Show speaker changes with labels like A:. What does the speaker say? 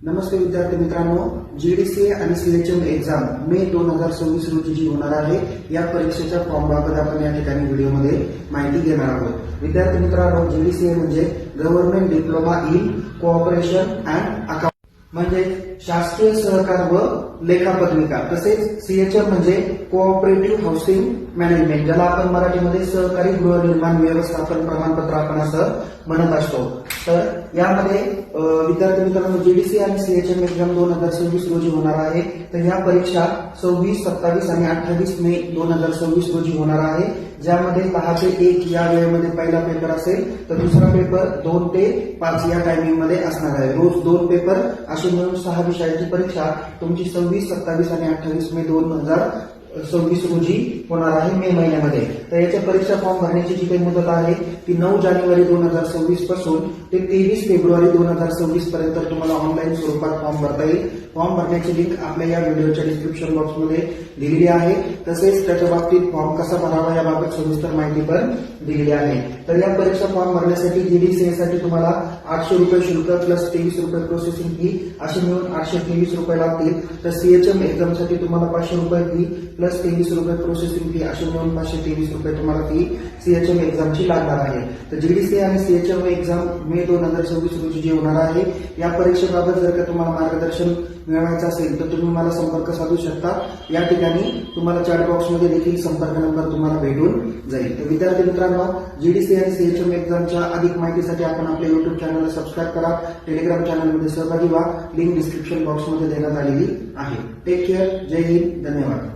A: नमस्ते विद्यार्थी मित्रांनो, जीडीसीए आणि सीएचएम एक्झाम मे 2026 रोजी जी होणार आहे या परीक्षेच्या फॉर्म बाबत आपण या ठिकाणी व्हिडिओमध्ये माहिती घेणार आहोत। विद्यार्थी मित्रांनो, जीडीसीए म्हणजे government diploma in cooperation and account म्हणजे शासकीय सहकार व लेखा पदविका, तसेच सीएचएम म्हणजे कोऑपरेटिव्ह हाऊसिंग मॅनेजमेंट, ज्याला आपण मराठीमध्ये सहकारी गृहनिर्माण व्यवस्थापन प्रमाणपत्र आपण असं म्हणत असतो। तर यामध्ये विद्यार्थी मित्रांनो, जीडीसी आणि सीएचएम एक्झाम 2026 रोजी होणार आहे। तर या परीक्षा 26, 27 आणि 28 मे 2026 रोजी होणार आहे, ज्यामध्ये 10 ते 1 या वेळेमध्ये पहिला पेपर असेल, तर दुसरा पेपर 2 ते 5 या टायमिंग मध्ये असणार आहे। रोज 2 पेपर असे मिळून 6 विषयाची परीक्षा तुमची 26, 27 आणि 28 मे 2026 रोजी होणार आहे, मे महिन्यामध्ये। तर याच्या परीक्षा फॉर्म भरण्याची जी काही मुदत आहे ती 9 जानेवारी 2026 पासून ते 23 फेब्रुवारी 2026 पर्यंत तुम्हाला ऑनलाईन स्वरूपात फॉर्म भरता येईल। फॉर्म भरण्याची लिंक आपल्या या व्हिडिओच्या डिस्क्रिप्शन बॉक्समध्ये दिलेली आहे। तसेच त्याच्या बाबतीत फॉर्म कसा भरावा याबाबत सविस्तर माहिती पण दिलेली आहे। तर या परीक्षा फॉर्म भरण्यासाठी जीडीसीए साठी तुम्हाला 800 रुपये शुल्क प्लस 23 रुपये प्रोसेसिंग फी असे मिळून 823 रुपये लागतील। तर सीएचएम एक्झाम साठी तुम्हाला 500 रुपये फी प्लस 23 रुपये प्रोसेसिंग फी असे मिळून 523 रुपये तुम्हाला फी सीएचएम एक्झामची लागणार आहे। तर जीडीसीए आणि सीएचएम एक्झाम मे 2026 रोजी जी होणार आहे या परीक्षेबाबत जर का तुम्हाला मार्गदर्शन मिळवायचं असेल तर तुम्ही मला संपर्क साधू शकता। या ठिकाणी तुम्हाला चॅट बॉक्समध्ये देखील संपर्क नंबर तुम्हाला भेटून जाईल। तर विद्यार्थी मित्रांनो, जीडीसीए आणि सीएचएम एक्झामच्या अधिक माहितीसाठी आपण आपल्या युट्यूब चॅनलला सबस्क्राईब करा, टेलिग्राम चॅनलमध्ये सहभागी व्हा, लिंक डिस्क्रिप्शन बॉक्समध्ये देण्यात आलेली आहे। टेक केअर, जय हिंद, धन्यवाद।